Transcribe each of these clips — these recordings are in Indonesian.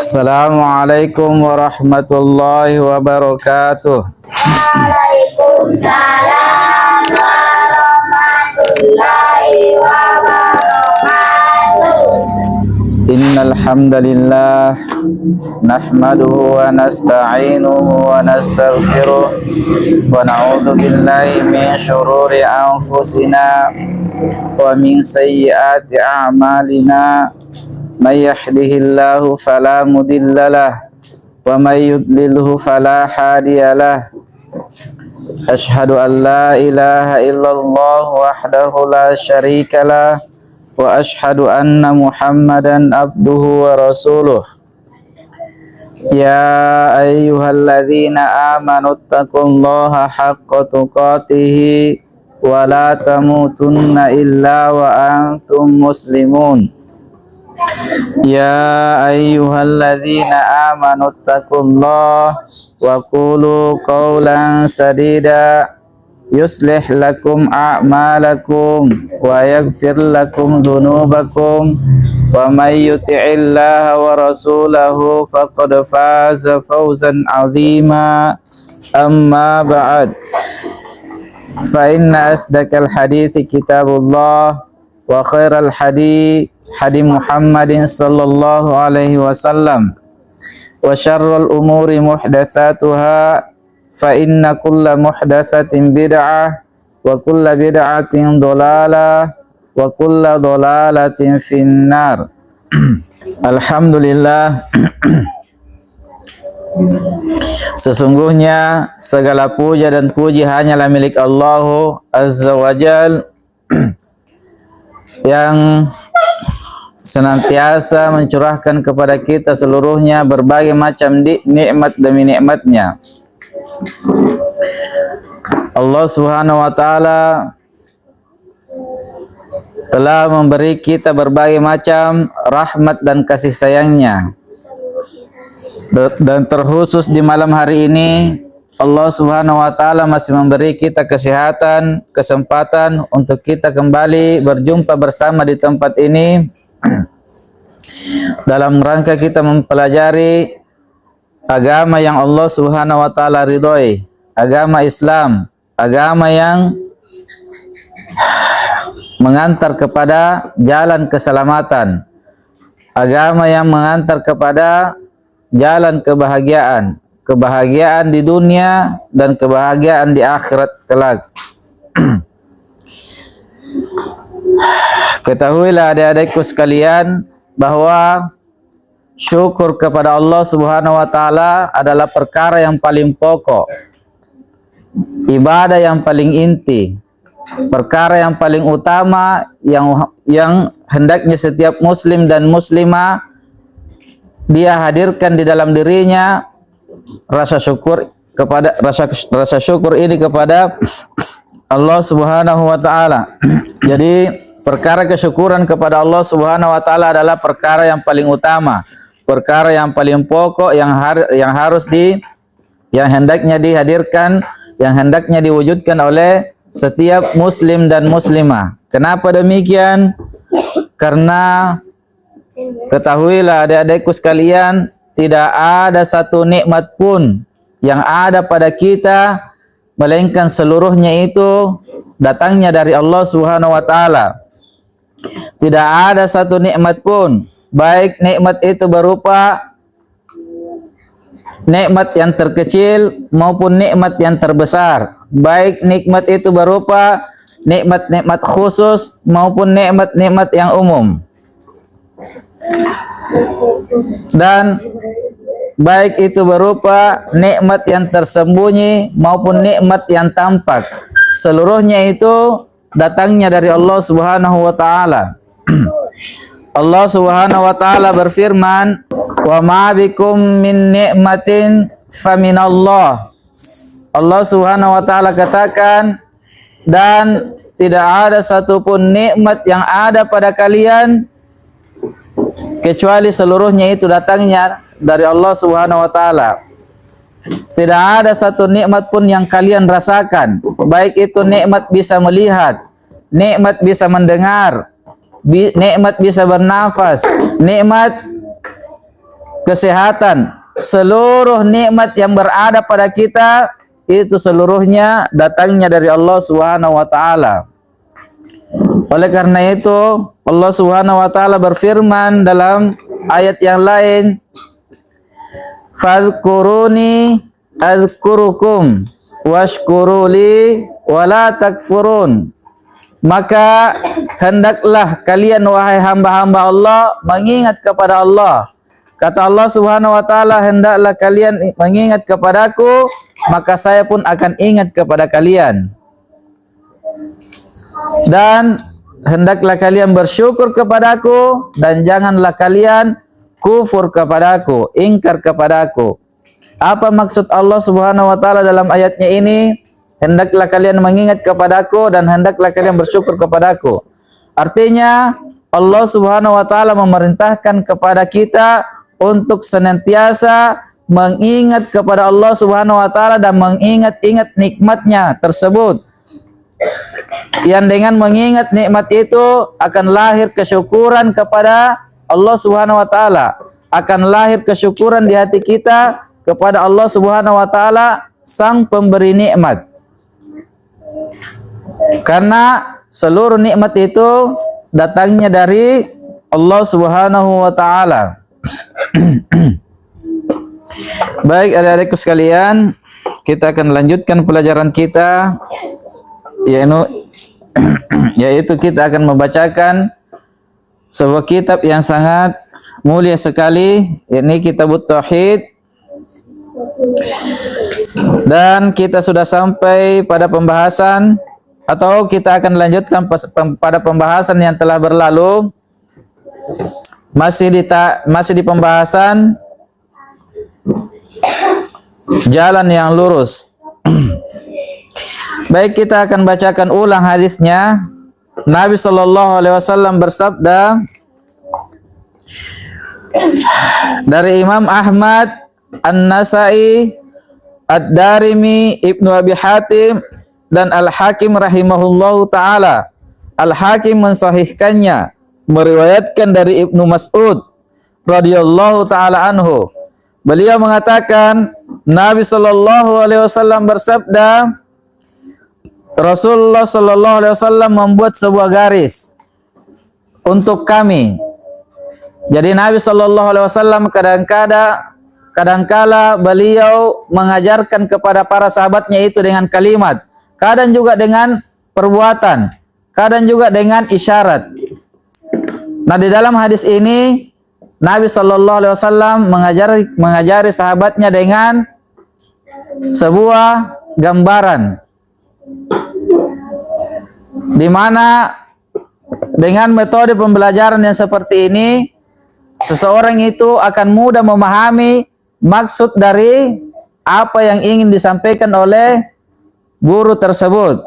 Assalamualaikum warahmatullahi wabarakatuh. Waalaikumsalam warahmatullahi wabarakatuh. Innal hamdalillah nahmaduhu wa nasta'inuhu wa nastaghfiruh wa na'udzu billahi min shururi anfusina wa min sayyiati a'malina. May yahdihillahu fala mudhillalah wa may yudlilhu fala hadiyalah. Asyhadu an la ilaha illallah wahdahu la syarikalah wa asyhadu anna Muhammadan abduhu wa rasuluh. Ya ayyuhalladzina amanu taqullaha haqqa tuqatih wa la tamutunna illa wa antum muslimun. Ya ayyuhalladzina amanu taqullaha wa qulu qawlan sadida yuslih lakum a'malakum wa yaghfir lakum dhunubakum wa may yuti'illaha wa rasulahu faqad faza fawzan 'azima. Amma ba'd, fa inna asdaqal hadithi kitabullah wa khairal hadi Muhammadin sallallahu alaihi wasallam wa syarrul umuri muhdatsatuha fa inna kulla muhdatsatin bid'ah wa kulla bid'atin dhalalah wa kulla dhalalatin finnar. Alhamdulillah, sesungguhnya segala puja dan puji hanyalah milik Allah Azza wa Jal yang senantiasa mencurahkan kepada kita seluruhnya berbagai macam nikmat demi nikmatnya. Allah Subhanahu wa taala telah memberi kita berbagai macam rahmat dan kasih sayangnya. Dan terkhusus di malam hari ini Allah Subhanahu wa taala masih memberi kita kesehatan, kesempatan untuk kita kembali berjumpa bersama di tempat ini dalam rangka kita mempelajari agama yang Allah Subhanahu wa taala ridhoi, agama Islam, agama yang mengantar kepada jalan keselamatan, agama yang mengantar kepada jalan kebahagiaan, kebahagiaan di dunia dan kebahagiaan di akhirat kelak. Ketahuilah adik-adikku sekalian bahwa syukur kepada Allah Subhanahu wa taala adalah perkara yang paling pokok, ibadah yang paling inti, perkara yang paling utama yang hendaknya setiap muslim dan muslimah dia hadirkan di dalam dirinya rasa syukur ini kepada Allah Subhanahu wa taala. Jadi perkara kesyukuran kepada Allah Subhanahu wa taala adalah perkara yang paling utama, perkara yang paling pokok yang hendaknya dihadirkan, yang hendaknya diwujudkan oleh setiap muslim dan muslimah. Kenapa demikian? Karena ketahuilah adik-adikku sekalian, tidak ada satu nikmat pun yang ada pada kita melainkan seluruhnya itu datangnya dari Allah Subhanahu wa taala. Tidak ada satu nikmat pun, baik nikmat itu berupa nikmat yang terkecil maupun nikmat yang terbesar, baik nikmat itu berupa nikmat-nikmat khusus maupun nikmat-nikmat yang umum, dan baik itu berupa nikmat yang tersembunyi maupun nikmat yang tampak, seluruhnya itu datangnya dari Allah Subhanahu wa taala. Allah Subhanahu wa taala berfirman, "Wa ma bikum min ni'matin faminallah." Allah Subhanahu wa taala katakan, dan tidak ada satupun nikmat yang ada pada kalian kecuali seluruhnya itu datangnya dari Allah Subhanahu wa taala. Tidak ada satu nikmat pun yang kalian rasakan, baik itu nikmat bisa melihat, nikmat bisa mendengar, nikmat bisa bernafas, nikmat kesehatan, seluruh nikmat yang berada pada kita itu seluruhnya datangnya dari Allah Subhanahu wa taala. Oleh karena itu Allah Subhanahu wa taala berfirman dalam ayat yang lain, "Fadhkuruni adzkurukum washkuruli wala takfurun." Maka hendaklah kalian wahai hamba-hamba Allah mengingat kepada Allah. Kata Allah Subhanahu wa taala, hendaklah kalian mengingat kepadaku, maka saya pun akan ingat kepada kalian. Dan hendaklah kalian bersyukur kepadaku dan janganlah kalian kufur kepadaku, ingkar kepadaku. Apa maksud Allah Subhanahu wa taala dalam ayatnya ini? Hendaklah kalian mengingat kepadaku dan hendaklah kalian bersyukur kepadaku. Artinya Allah Subhanahu wa taala memerintahkan kepada kita untuk senantiasa mengingat kepada Allah Subhanahu wa taala dan mengingat-ingat nikmatnya tersebut. Yang dengan mengingat nikmat itu akan lahir kesyukuran kepada Allah Subhanahu wa taala, akan lahir kesyukuran di hati kita kepada Allah Subhanahu wa taala, sang pemberi nikmat. Karena seluruh nikmat itu datangnya dari Allah Subhanahu wa taala. Baik adik-adikku sekalian, kita akan lanjutkan pelajaran kita, yaitu kita akan membacakan sebuah kitab yang sangat mulia sekali, yakni Kitabut Tauhid. Dan kita sudah sampai pada pembahasan, atau kita akan lanjutkan pada pembahasan yang telah berlalu. Masih di pembahasan jalan yang lurus. Baik, kita akan bacakan ulang hadisnya. Nabi sallallahu alaihi wasallam bersabda dari Imam Ahmad, An-Nasai, Ad-Darimi, Ibnu Abi Hatim dan Al-Hakim rahimahullahu taala. Al-Hakim mensahihkannya, meriwayatkan dari Ibnu Mas'ud radhiyallahu taala anhu. Beliau mengatakan Nabi sallallahu alaihi wasallam bersabda, Rasulullah sallallahu alaihi wasallam membuat sebuah garis untuk kami. Jadi Nabi sallallahu alaihi wasallam kadangkala beliau mengajarkan kepada para sahabatnya itu dengan kalimat, kadang juga dengan perbuatan, kadang juga dengan isyarat. Nah, di dalam hadis ini Nabi sallallahu alaihi wasallam mengajari sahabatnya dengan sebuah gambaran, di mana dengan metode pembelajaran yang seperti ini seseorang itu akan mudah memahami maksud dari apa yang ingin disampaikan oleh guru tersebut.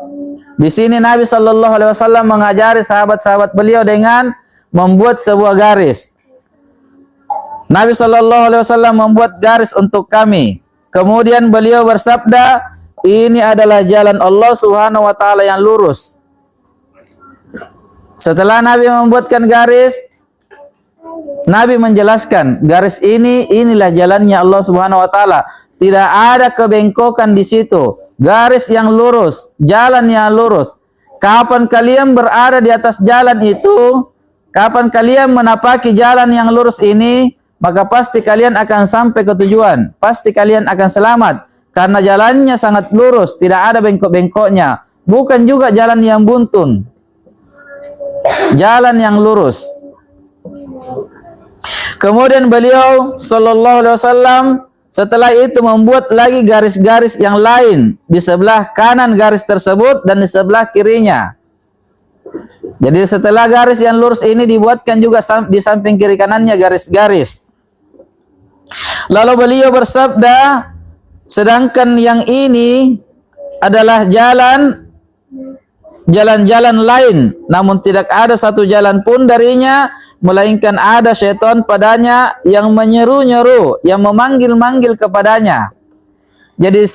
Di sini Nabi sallallahu alaihi wasallam mengajari sahabat-sahabat beliau dengan membuat sebuah garis. Nabi sallallahu alaihi wasallam membuat garis untuk kami. Kemudian beliau bersabda, ini adalah jalan Allah Subhanahu wa taala yang lurus. Setelah Nabi membuatkan garis, Nabi menjelaskan garis inilah jalannya Allah Subhanahu wa taala. Tidak ada kebengkokan di situ. Garis yang lurus, jalan yang lurus. Kapan kalian berada di atas jalan itu, kapan kalian menapaki jalan yang lurus ini, maka pasti kalian akan sampai ke tujuan. Pasti kalian akan selamat. Karena jalannya sangat lurus, tidak ada bengkok-bengkoknya. Bukan juga jalan yang buntun. Jalan yang lurus. Kemudian beliau sallallahu alaihi wasallam setelah itu membuat lagi garis-garis yang lain di sebelah kanan garis tersebut dan di sebelah kirinya. Jadi setelah garis yang lurus ini dibuatkan juga di samping kiri kanannya garis-garis. Lalu beliau bersabda, sedangkan yang ini adalah jalan-jalan lain, namun tidak ada satu jalan pun darinya, melainkan ada syaitan padanya yang menyeru-nyeru, yang memanggil-manggil kepadanya. Jadi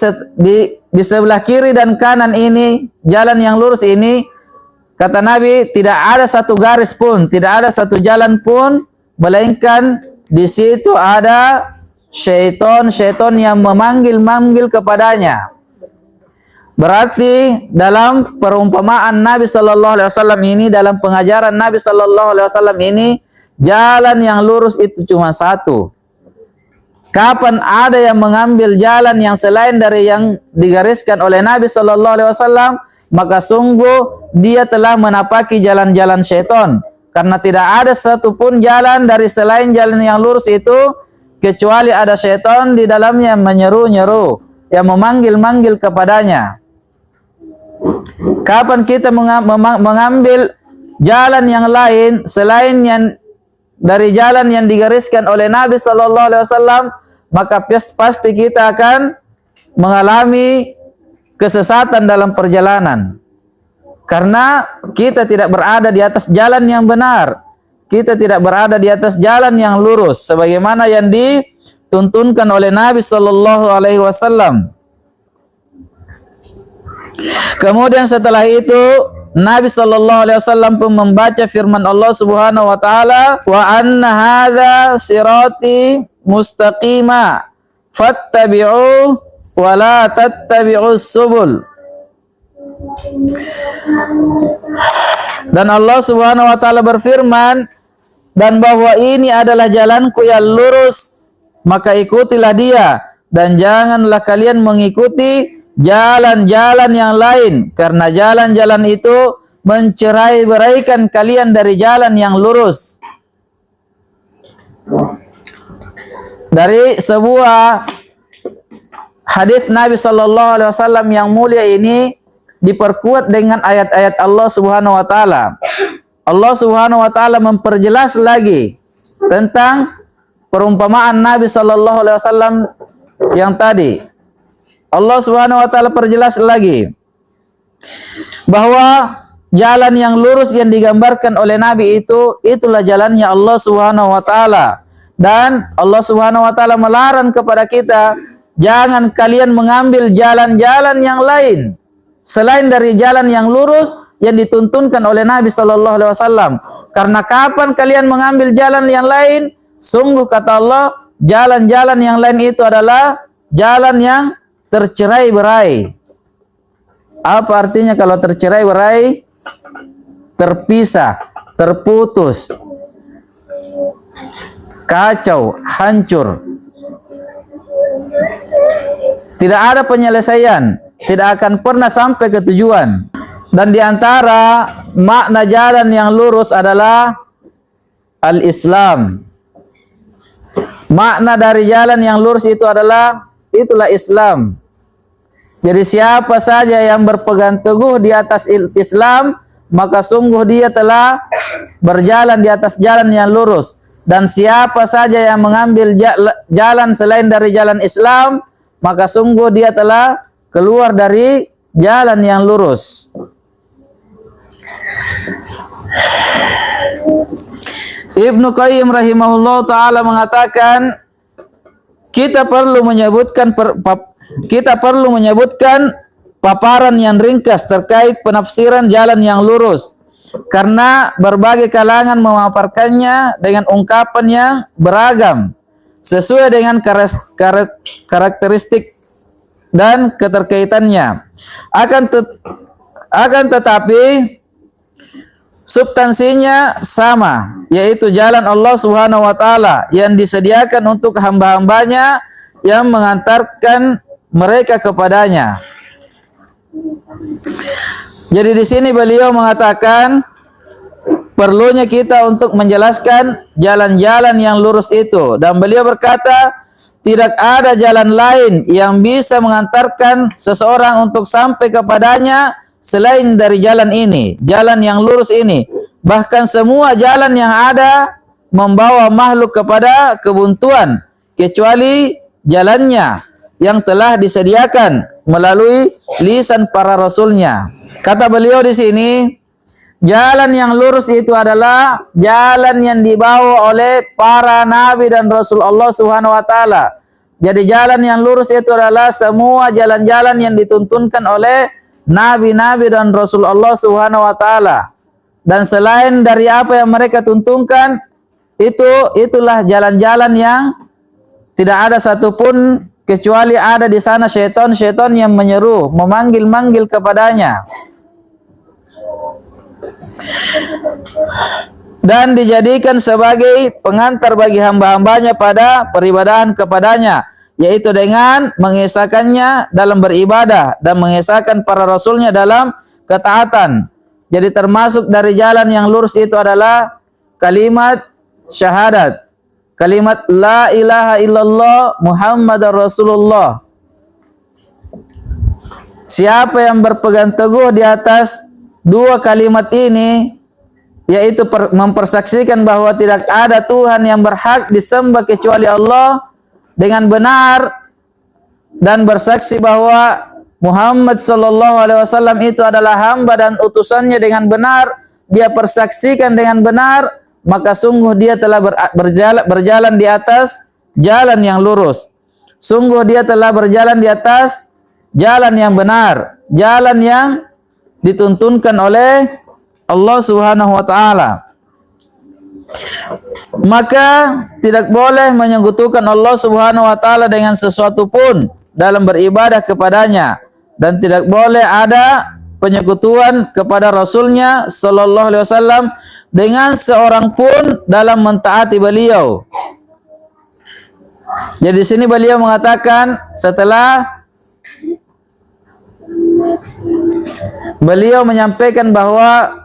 di sebelah kiri dan kanan ini, jalan yang lurus ini, kata Nabi, tidak ada satu garis pun, tidak ada satu jalan pun, melainkan di situ ada syaitan yang memanggil-manggil kepadanya. Berarti dalam perumpamaan Nabi sallallahu alaihi wasallam ini, dalam pengajaran Nabi sallallahu alaihi wasallam ini, jalan yang lurus itu cuma satu. Kapan ada yang mengambil jalan yang selain dari yang digariskan oleh Nabi sallallahu alaihi wasallam, maka sungguh dia telah menapaki jalan-jalan syaitan. Karena tidak ada satupun jalan dari selain jalan yang lurus itu, kecuali ada syaitan di dalamnya menyeru-nyeru, yang memanggil-manggil kepadanya. Kapan kita mengambil jalan yang lain selain yang dari jalan yang digariskan oleh Nabi sallallahu alaihi wasallam, maka pasti kita akan mengalami kesesatan dalam perjalanan. Karena kita tidak berada di atas jalan yang benar. Kita tidak berada di atas jalan yang lurus sebagaimana yang dituntunkan oleh Nabi sallallahu alaihi wasallam. Kemudian setelah itu Nabi sallallahu alaihi wasallam pun membaca firman Allah Subhanahu wa taala, wa anna hadza sirati mustaqima fattabi'u wa la tattabi'us subul. Dan Allah Subhanahu wa taala berfirman, dan bahwa ini adalah jalanku yang lurus, maka ikutilah dia, dan janganlah kalian mengikuti jalan-jalan yang lain, karena jalan-jalan itu mencerai-beraikan kalian dari jalan yang lurus. Dari sebuah hadis Nabi sallallahu alaihi wasallam yang mulia ini diperkuat dengan ayat-ayat Allah Subhanahu wa taala. Allah Subhanahu wa taala memperjelas lagi tentang perumpamaan Nabi sallallahu alaihi wasallam yang tadi. Allah Subhanahu wa taala perjelas lagi bahwa jalan yang lurus yang digambarkan oleh Nabi itu, itulah jalannya Allah Subhanahu wa taala. Dan Allah Subhanahu wa taala melarang kepada kita, jangan kalian mengambil jalan-jalan yang lain selain dari jalan yang lurus yang dituntunkan oleh Nabi sallallahu alaihi wasallam. Karena kapan kalian mengambil jalan yang lain, sungguh kata Allah, jalan-jalan yang lain itu adalah jalan yang tercerai-berai. Apa artinya kalau tercerai-berai? Terpisah, terputus, kacau, hancur. Tidak ada penyelesaian, tidak akan pernah sampai ke tujuan. Dan di antara makna jalan yang lurus adalah al-Islam. Makna dari jalan yang lurus itu adalah, itulah Islam. Jadi siapa saja yang berpegang teguh di atas Islam, maka sungguh dia telah berjalan di atas jalan yang lurus. Dan siapa saja yang mengambil jalan selain dari jalan Islam, maka sungguh dia telah keluar dari jalan yang lurus. Ibnu Qayyim rahimahullah ta'ala mengatakan, kita perlu menyebutkan paparan yang ringkas terkait penafsiran jalan yang lurus, karena berbagai kalangan memaparkannya dengan ungkapan yang beragam sesuai dengan karakteristik dan keterkaitannya. Akan tetapi substansinya sama, yaitu jalan Allah Subhanahu wa taala yang disediakan untuk hamba-hambanya yang mengantarkan mereka kepadanya. Jadi di sini beliau mengatakan perlunya kita untuk menjelaskan jalan-jalan yang lurus itu, dan beliau berkata tidak ada jalan lain yang bisa mengantarkan seseorang untuk sampai kepadanya selain dari jalan ini, jalan yang lurus ini. Bahkan semua jalan yang ada membawa makhluk kepada kebuntuan, kecuali jalannya yang telah disediakan melalui lisan para rasulnya. Kata beliau di sini, jalan yang lurus itu adalah jalan yang dibawa oleh para nabi dan rasul Allah Subhanahu wa taala. Jadi jalan yang lurus itu adalah semua jalan-jalan yang dituntunkan oleh nabi-nabi dan rasul Allah Subhanahu wa taala. Dan selain dari apa yang mereka tuntunkan, itulah jalan-jalan yang tidak ada satupun kecuali ada di sana syaitan-syaitan yang menyeru, memanggil-manggil kepadanya. Dan dijadikan sebagai pengantar bagi hamba-hambanya pada peribadahan kepadanya, yaitu dengan mengesahkannya dalam beribadah dan mengesahkan para rasulnya dalam ketaatan. Jadi termasuk dari jalan yang lurus itu adalah kalimat syahadat, kalimat la ilaha illallah Muhammadar Rasulullah. Siapa yang berpegang teguh di atas dua kalimat ini, yaitu mempersaksikan bahwa tidak ada Tuhan yang berhak disembah kecuali Allah dengan benar, dan bersaksi bahwa Muhammad sallallahu alaihi wasallam itu adalah hamba dan utusannya dengan benar, dia persaksikan dengan benar, maka sungguh dia telah berjalan di atas jalan yang lurus. Sungguh dia telah berjalan di atas jalan yang benar, jalan yang dituntunkan oleh Allah Subhanahu wa taala. Maka tidak boleh menyekutukan Allah Subhanahu wa taala dengan sesuatu pun dalam beribadah kepadanya, dan tidak boleh ada penyekutuan kepada Rasulnya sallallahu alaihi wasallam dengan seorang pun dalam mentaati beliau. Jadi di sini beliau mengatakan, setelah beliau menyampaikan bahwa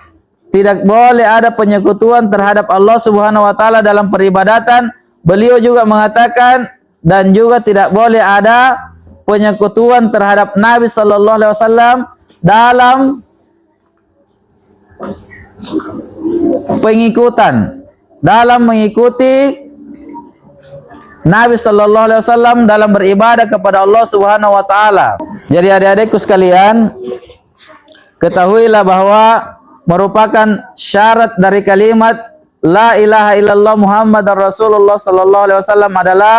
tidak boleh ada penyekutuan terhadap Allah Subhanahu wa taala dalam peribadatan, beliau juga mengatakan dan juga tidak boleh ada penyekutuan terhadap Nabi sallallahu alaihi wasallam dalam pengikutan, dalam mengikuti Nabi sallallahu alaihi wasallam dalam beribadah kepada Allah Subhanahu wa taala. Jadi adik-adikku sekalian, ketahuilah bahwa merupakan syarat dari kalimat la ilaha illallah Muhammadar Rasulullah sallallahu alaihi wasallam adalah,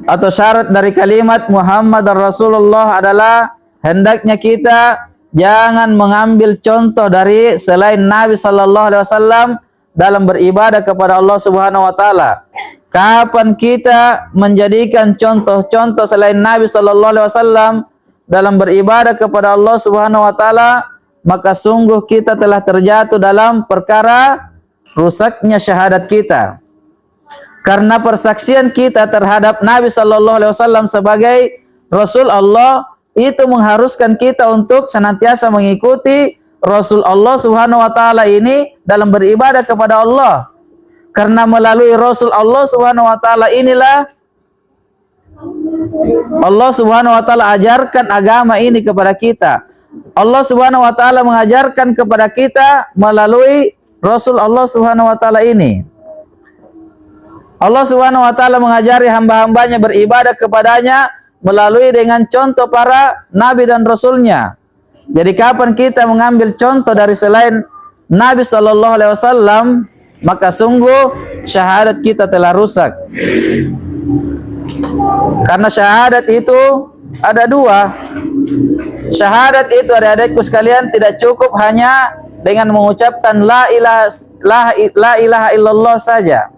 atau syarat dari kalimat Muhammadar Rasulullah adalah hendaknya kita jangan mengambil contoh dari selain Nabi sallallahu alaihi wasallam dalam beribadah kepada Allah Subhanahu wa taala. Kapan kita menjadikan contoh-contoh selain Nabi sallallahu alaihi wasallam dalam beribadah kepada Allah Subhanahu wa taala, maka sungguh kita telah terjatuh dalam perkara rusaknya syahadat kita. Karena persaksian kita terhadap Nabi sallallahu alaihi wasallam sebagai Rasul Allah itu mengharuskan kita untuk senantiasa mengikuti Rasul Allah Subhanahu wa taala ini dalam beribadah kepada Allah. Karena melalui Rasul Allah Subhanahu wa taala inilah Allah Subhanahu wa taala ajarkan agama ini kepada kita. Allah Subhanahu wa taala mengajarkan kepada kita melalui Rasul Allah Subhanahu wa taala ini. Allah Subhanahu wa taala mengajari hamba-hambanya beribadah kepadanya melalui dengan contoh para nabi dan rasulnya. Jadi kapan kita mengambil contoh dari selain Nabi sallallahu alaihi wasallam, maka sungguh syahadat kita telah rusak. Karena syahadat itu ada dua. Syahadat itu adik-adikku sekalian tidak cukup hanya dengan mengucapkan la ilaha illallah saja.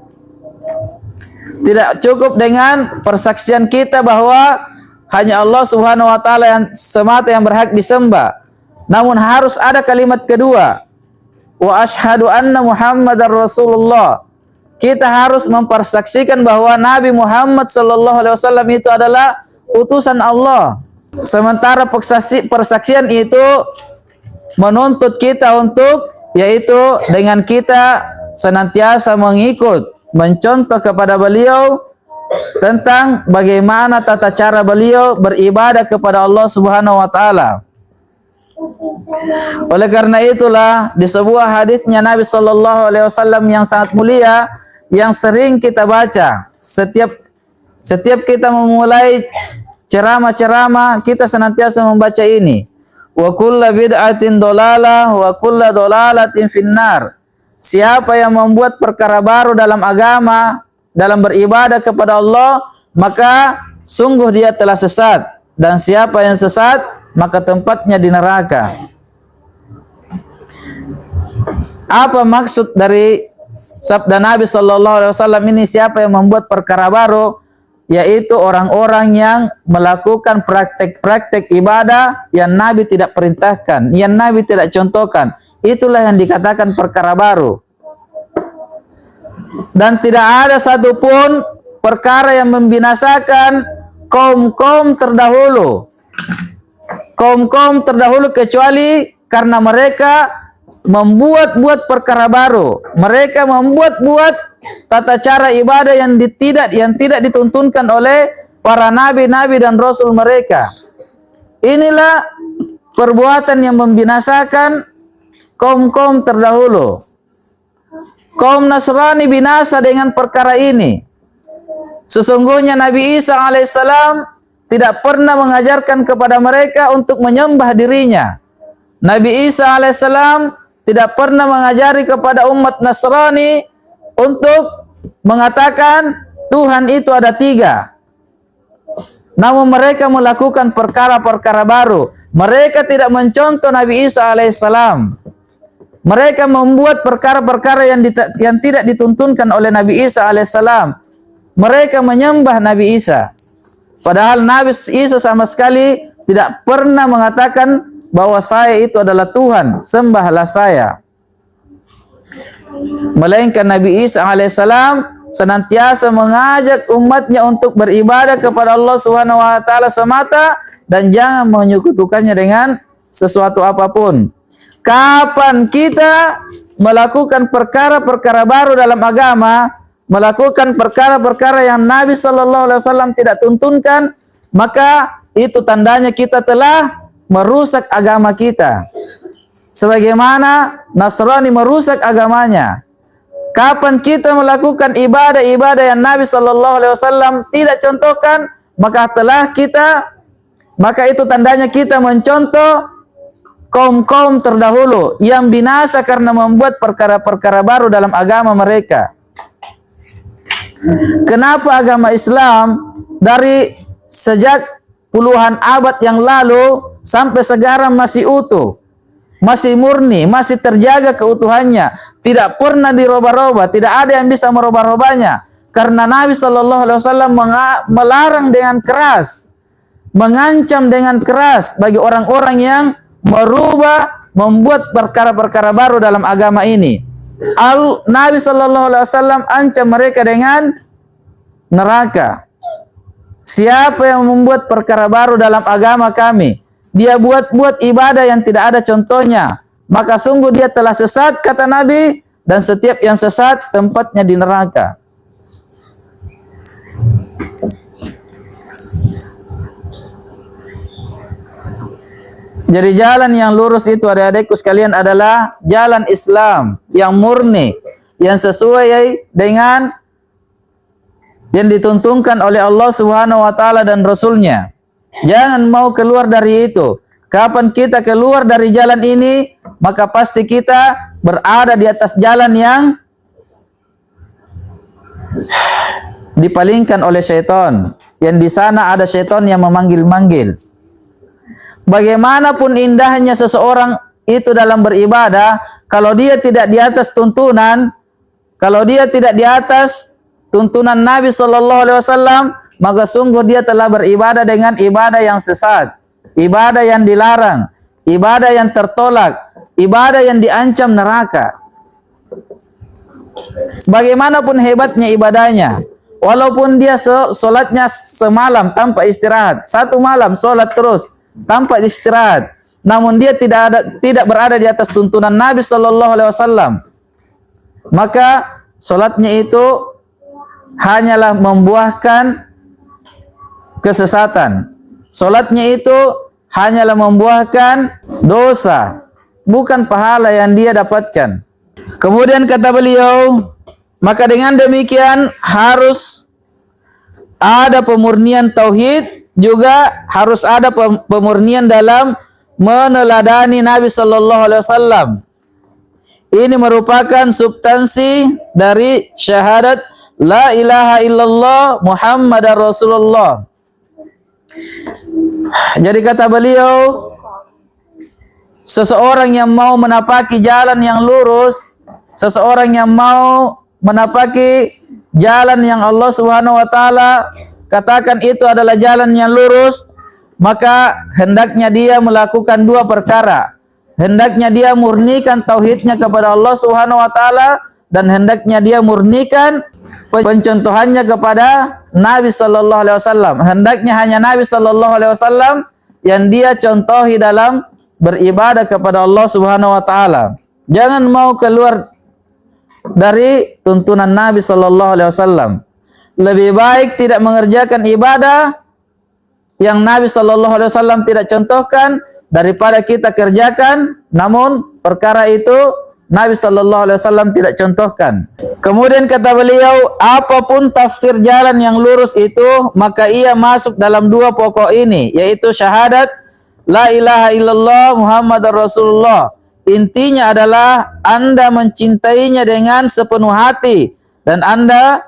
Tidak cukup dengan persaksian kita bahwa hanya Allah Subhanahu wa taala yang semata yang berhak disembah. Namun harus ada kalimat kedua, wa asyhadu anna Muhammadar Rasulullah. Kita harus mempersaksikan bahwa Nabi Muhammad sallallahu alaihi wasallam itu adalah utusan Allah. Sementara persaksian itu menuntut kita untuk, yaitu dengan kita senantiasa mengikut, mencontoh kepada beliau tentang bagaimana tata cara beliau beribadah kepada Allah Subhanahu wa taala. Oleh karena itulah di sebuah hadisnya Nabi sallallahu alaihi wasallam yang sangat mulia yang sering kita baca setiap kita memulai ceramah-ceramah, kita senantiasa membaca ini. Wa kullu bid'atin dolalah wa kullu dolalatin finnar. Siapa yang membuat perkara baru dalam agama, dalam beribadah kepada Allah, maka sungguh dia telah sesat. Dan siapa yang sesat, maka tempatnya di neraka. Apa maksud dari sabda Nabi sallallahu alaihi wasallam ini, siapa yang membuat perkara baru, yaitu orang-orang yang melakukan praktek-praktek ibadah yang Nabi tidak perintahkan, yang Nabi tidak contohkan. Itulah yang dikatakan perkara baru. Dan tidak ada satupun perkara yang membinasakan kaum-kaum terdahulu. Kaum-kaum terdahulu kecuali karena mereka membuat-buat perkara baru. Mereka membuat-buat tata cara ibadah yang tidak dituntunkan oleh para nabi-nabi dan rasul mereka. Inilah perbuatan yang membinasakan kaum-kaum terdahulu. Kaum Nasrani binasa dengan perkara ini. Sesungguhnya Nabi Isa alaihissalam tidak pernah mengajarkan kepada mereka untuk menyembah dirinya. Nabi Isa alaihissalam tidak pernah mengajari kepada umat Nasrani untuk mengatakan Tuhan itu ada 3. Namun mereka melakukan perkara-perkara baru. Mereka tidak mencontoh Nabi Isa alaihissalam. Mereka membuat perkara-perkara yang tidak dituntunkan oleh Nabi Isa alaihissalam. Mereka menyembah Nabi Isa. Padahal Nabi Isa sama sekali tidak pernah mengatakan bahwa saya itu adalah Tuhan, sembahlah saya. Melainkan Nabi Isa alaihissalam senantiasa mengajak umatnya untuk beribadah kepada Allah Subhanahu wa taala semata dan jangan menyekutukannya dengan sesuatu apapun. Kapan kita melakukan perkara-perkara baru dalam agama, melakukan perkara-perkara yang Nabi sallallahu alaihi wasallam tidak tuntunkan, maka itu tandanya kita telah merusak agama kita. Sebagaimana Nasrani merusak agamanya. Kapan kita melakukan ibadah-ibadah yang Nabi sallallahu alaihi wasallam tidak contohkan, maka itu tandanya kita mencontoh kaum-kaum terdahulu yang binasa karena membuat perkara-perkara baru dalam agama mereka. Kenapa agama Islam dari sejak puluhan abad yang lalu sampai sekarang masih utuh, masih murni, masih terjaga keutuhannya, tidak pernah dirubah-rubah, tidak ada yang bisa merubah-rubahnya, karena Nabi sallallahu alaihi wasallam melarang dengan keras, mengancam dengan keras bagi orang-orang yang membuat perkara-perkara baru dalam agama ini. Nabi sallallahu alaihi wasallam ancam mereka dengan neraka. Siapa yang membuat perkara baru dalam agama kami, dia buat ibadah yang tidak ada contohnya, maka sungguh dia telah sesat, kata Nabi, dan setiap yang sesat tempatnya di neraka. Jadi jalan yang lurus itu, adik-adikku sekalian, adalah jalan Islam yang murni, yang sesuai dengan yang dituntunkan oleh Allah Subhanahu wa taala dan Rasul-Nya. Jangan mau keluar dari itu. Kapan kita keluar dari jalan ini, maka pasti kita berada di atas jalan yang dipalingkan oleh syaitan. Yang di sana ada syaitan yang memanggil-manggil. Bagaimanapun indahnya seseorang itu dalam beribadah, kalau dia tidak di atas tuntunan, kalau dia tidak di atas tuntunan Nabi sallallahu alaihi wasallam, maka sungguh dia telah beribadah dengan ibadah yang sesat, ibadah yang dilarang, ibadah yang tertolak, ibadah yang diancam neraka. Bagaimanapun hebatnya ibadahnya, walaupun dia solatnya semalam tanpa istirahat, satu malam solat terus tanpa istirahat, namun dia tidak berada di atas tuntunan Nabi sallallahu alaihi wasallam, maka solatnya itu hanyalah membuahkan kesesatan. Solatnya itu hanyalah membuahkan dosa, bukan pahala yang dia dapatkan. Kemudian kata beliau, maka dengan demikian harus ada pemurnian tauhid, juga harus ada pemurnian dalam meneladani Nabi sallallahu alaihi wasallam. Ini merupakan substansi dari syahadat la ilaha illallah Muhammadar Rasulullah. Jadi kata beliau, seseorang yang mau menapaki jalan yang lurus, seseorang yang mau menapaki jalan yang Allah Subhanahu wa taala katakan itu adalah jalan yang lurus, maka hendaknya dia melakukan dua perkara. Hendaknya dia murnikan tauhidnya kepada Allah Subhanahu wa taala, dan hendaknya dia murnikan pencontohannya kepada Nabi sallallahu alaihi wasallam. Hendaknya hanya Nabi sallallahu alaihi wasallam yang dia contohi dalam beribadah kepada Allah Subhanahu wa taala. Jangan mau keluar dari tuntunan Nabi sallallahu alaihi wasallam. Lebih baik tidak mengerjakan ibadah yang Nabi sallallahu alaihi wasallam tidak contohkan daripada kita kerjakan namun perkara itu Nabi sallallahu alaihi wasallam tidak contohkan. Kemudian kata beliau, apapun tafsir jalan yang lurus itu, maka ia masuk dalam dua pokok ini, yaitu syahadat la ilaha illallah Muhammadar Rasulullah. Intinya adalah Anda mencintainya dengan sepenuh hati dan Anda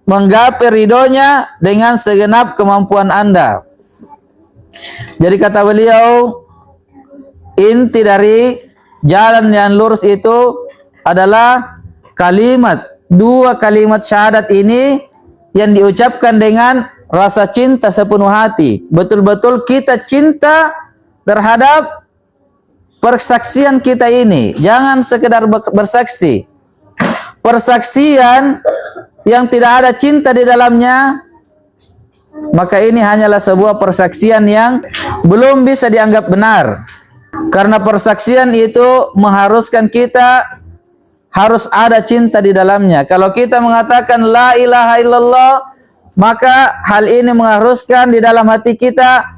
menggapai ridhonya dengan segenap kemampuan Anda. Jadi kata beliau, inti dari jalan yang lurus itu adalah dua kalimat syahadat ini yang diucapkan dengan rasa cinta sepenuh hati. Betul-betul kita cinta terhadap persaksian kita ini. Jangan sekedar bersaksi. Persaksian yang tidak ada cinta di dalamnya, maka ini hanyalah sebuah persaksian yang belum bisa dianggap benar. Karena persaksian itu mengharuskan kita harus ada cinta di dalamnya. Kalau kita mengatakan la ilaha illallah, maka hal ini mengharuskan di dalam hati kita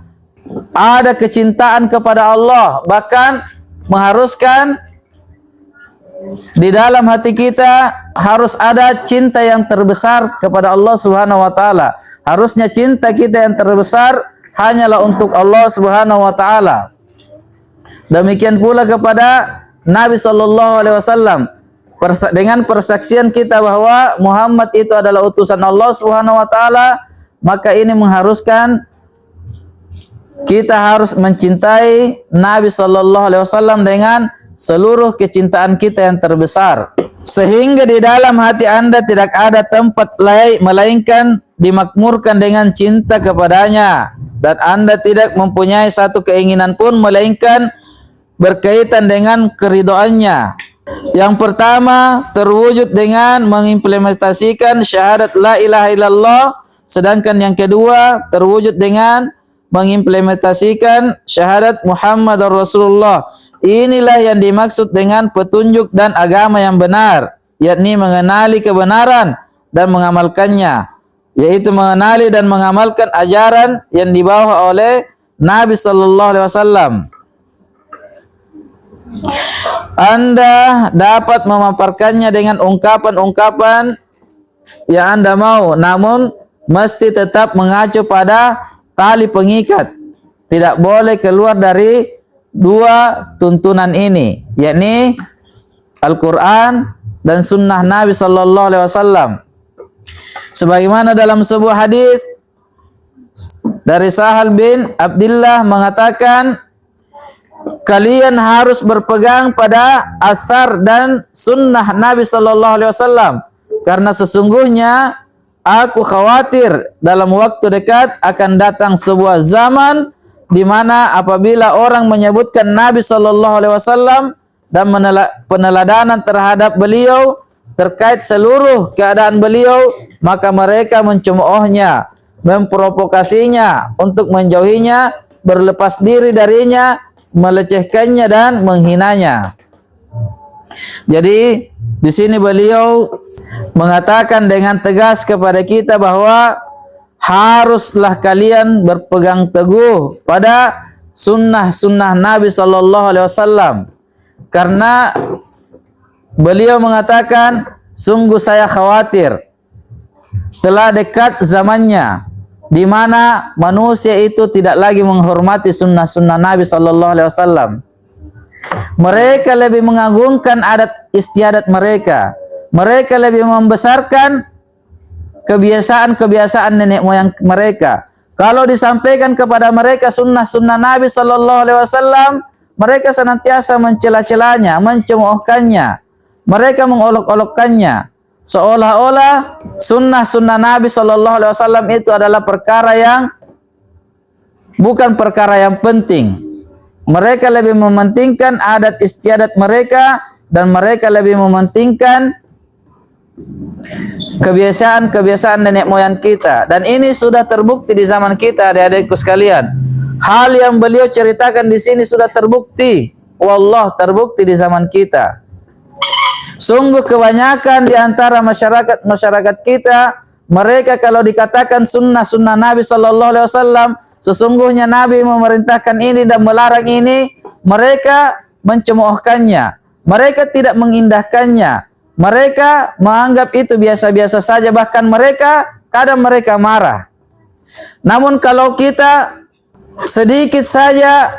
ada kecintaan kepada Allah. Bahkan mengharuskan di dalam hati kita harus ada cinta yang terbesar kepada Allah Subhanahu wa taala. Harusnya cinta kita yang terbesar hanyalah untuk Allah Subhanahu wa taala. Demikian pula kepada Nabi sallallahu alaihi wasallam. Dengan persaksian kita bahwa Muhammad itu adalah utusan Allah Subhanahu wa taala, maka ini mengharuskan kita harus mencintai Nabi sallallahu alaihi wasallam dengan seluruh kecintaan kita yang terbesar, sehingga di dalam hati Anda tidak ada tempat lain melainkan dimakmurkan dengan cinta kepadanya, dan Anda tidak mempunyai satu keinginan pun melainkan berkaitan dengan keridhaannya. Yang pertama terwujud dengan mengimplementasikan syahadat la ilaha illallah, sedangkan yang kedua terwujud dengan mengimplementasikan syahadat Muhammadar Rasulullah. Inilah yang dimaksud dengan petunjuk dan agama yang benar, yakni mengenali kebenaran dan mengamalkannya, yaitu mengenali dan mengamalkan ajaran yang dibawa oleh Nabi sallallahu alaihi wasallam. Anda dapat memaparkannya dengan ungkapan-ungkapan yang Anda mau, namun mesti tetap mengacu pada tali pengikat. Tidak boleh keluar dari dua tuntunan ini, yakni Al-Quran dan Sunnah Nabi Sallallahu Alaihi Wasallam. Sebagaimana dalam sebuah hadis dari Sahal bin Abdullah mengatakan, kalian harus berpegang pada asar dan sunnah Nabi Sallallahu Alaihi Wasallam, karena sesungguhnya aku khawatir dalam waktu dekat akan datang sebuah zaman di mana apabila orang menyebutkan Nabi Sallallahu Alaihi Wasallam dan peneladanan terhadap beliau terkait seluruh keadaan beliau, maka mereka mencemoohnya, memprovokasinya untuk menjauhinya, berlepas diri darinya, melecehkannya dan menghinanya. Jadi di sini beliau mengatakan dengan tegas kepada kita bahwa haruslah kalian berpegang teguh pada sunnah Nabi Sallallahu Alaihi Wasallam, karena beliau mengatakan, sungguh saya khawatir telah dekat zamannya di mana manusia itu tidak lagi menghormati sunnah Nabi Sallallahu Alaihi Wasallam. Mereka lebih mengagungkan adat istiadat mereka. Mereka lebih membesarkan kebiasaan-kebiasaan nenek moyang mereka. Kalau disampaikan kepada mereka sunnah Nabi Sallallahu Alaihi Wasallam, mereka senantiasa mencela-celanya, mencemoohkannya, mereka mengolok-olokkannya, seolah-olah sunnah-sunnah Nabi Sallallahu Alaihi Wasallam itu adalah perkara yang bukan perkara yang penting. Mereka lebih mementingkan adat istiadat mereka, dan mereka lebih mementingkan kebiasaan-kebiasaan nenek moyang kita. Dan ini sudah terbukti di zaman kita, adik-adikku sekalian. Hal yang beliau ceritakan di sini sudah terbukti, wallah, terbukti di zaman kita. Sungguh kebanyakan di antara masyarakat kita, mereka kalau dikatakan sunnah-sunnah Nabi Sallallahu Alaihi Wasallam, sesungguhnya Nabi memerintahkan ini dan melarang ini, mereka mencemoohkannya, mereka tidak mengindahkannya, mereka menganggap itu biasa-biasa saja, bahkan kadang mereka marah. Namun kalau kita sedikit saja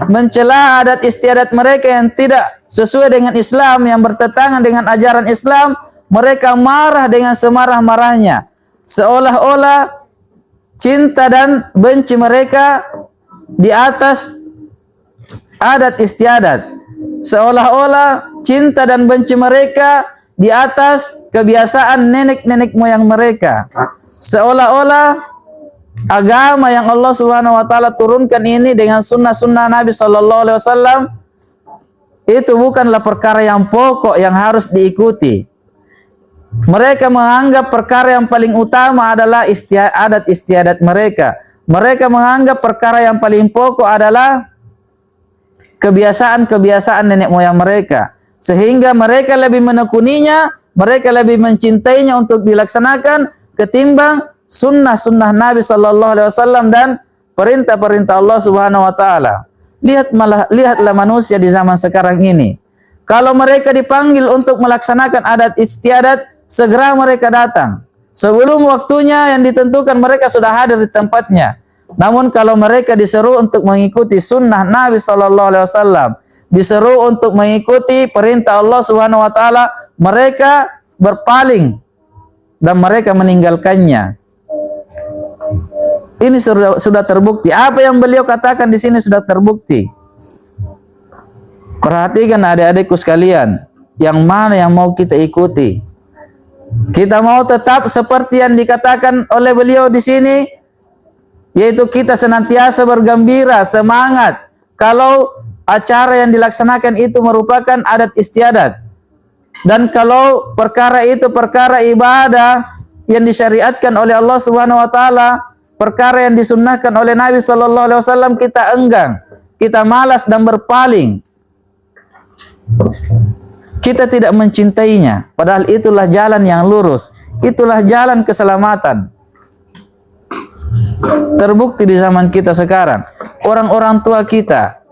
mencela adat istiadat mereka yang tidak sesuai dengan Islam, yang bertentangan dengan ajaran Islam, mereka marah dengan semarah-marahnya, seolah-olah cinta dan benci mereka di atas adat istiadat, seolah-olah cinta dan benci mereka di atas kebiasaan nenek-nenek moyang mereka, seolah-olah agama yang Allah Subhanahu wa taala turunkan ini dengan sunnah-sunnah Nabi Sallallahu Alaihi Wasallam itu bukanlah perkara yang pokok yang harus diikuti. Mereka menganggap perkara yang paling utama adalah adat istiadat mereka. Mereka menganggap perkara yang paling pokok adalah kebiasaan-kebiasaan nenek moyang mereka, sehingga mereka lebih menekuninya, mereka lebih mencintainya untuk dilaksanakan ketimbang sunnah-sunnah Nabi Sallallahu Alaihi Wasallam dan perintah-perintah Allah Subhanahu Wa Taala. Lihatlah manusia di zaman sekarang ini. Kalau mereka dipanggil untuk melaksanakan adat istiadat, segera mereka datang. Sebelum waktunya yang ditentukan, mereka sudah hadir di tempatnya. Namun kalau mereka diseru untuk mengikuti sunnah Nabi Sallallahu Alaihi Wasallam, diseru untuk mengikuti perintah Allah Subhanahu Wa Taala, mereka berpaling dan mereka meninggalkannya. Ini sudah terbukti. Apa yang beliau katakan di sini sudah terbukti. Perhatikan adik-adikku sekalian, yang mana yang mau kita ikuti? Kita mau tetap seperti yang dikatakan oleh beliau di sini, yaitu kita senantiasa bergembira, semangat kalau acara yang dilaksanakan itu merupakan adat istiadat, dan kalau perkara itu perkara ibadah yang disyariatkan oleh Allah Subhanahu wa taala, perkara yang disunnahkan oleh Nabi Sallallahu Alaihi Wasallam, kita enggan, kita malas dan berpaling. Kita tidak mencintainya, padahal itulah jalan yang lurus, itulah jalan keselamatan. Terbukti di zaman kita sekarang, orang-orang tua kita,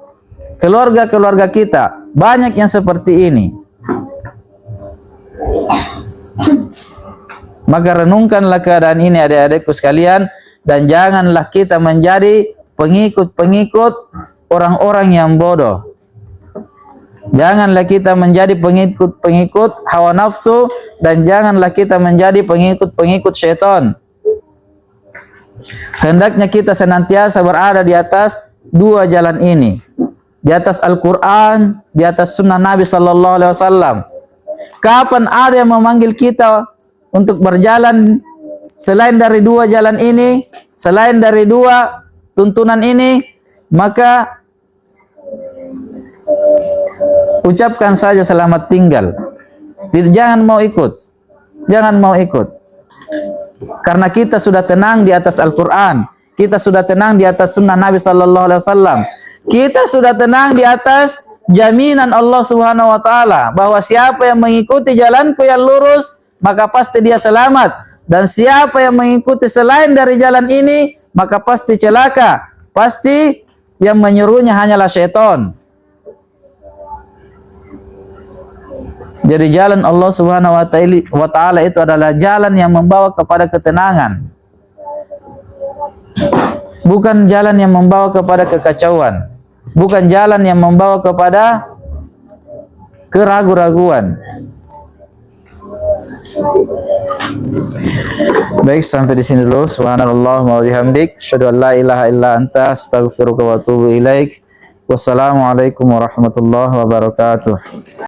keluarga-keluarga kita, banyak yang seperti ini. Maka renungkanlah keadaan ini adik-adikku sekalian, dan janganlah kita menjadi pengikut-pengikut orang-orang yang bodoh. Janganlah kita menjadi pengikut-pengikut hawa nafsu, dan janganlah kita menjadi pengikut-pengikut syaitan. Hendaknya kita senantiasa berada di atas dua jalan ini, di atas Al-Quran, di atas sunnah Nabi Sallallahu Alaihi Wasallam. Kapan ada yang memanggil kita untuk berjalan selain dari dua jalan ini, selain dari dua tuntunan ini, maka ucapkan saja selamat tinggal. Jangan mau ikut. Jangan mau ikut. Karena kita sudah tenang di atas Al-Quran, kita sudah tenang di atas sunnah Nabi Sallallahu Alaihi Wasallam, kita sudah tenang di atas jaminan Allah Subhanahu Wa Taala bahwa siapa yang mengikuti jalanku yang lurus, maka pasti dia selamat, dan siapa yang mengikuti selain dari jalan ini, maka pasti celaka, pasti yang menyuruhnya hanyalah syaitan. Jadi jalan Allah Subhanahu wa taala itu adalah jalan yang membawa kepada ketenangan, bukan jalan yang membawa kepada kekacauan, bukan jalan yang membawa kepada keraguan-raguan. Baik, sampai di sini dulu. Subhanallah wa bihamdik, asyhadu an la ilaha illa anta, astaghfiruka wa atubu ilaik. Wassalamualaikum warahmatullahi wabarakatuh.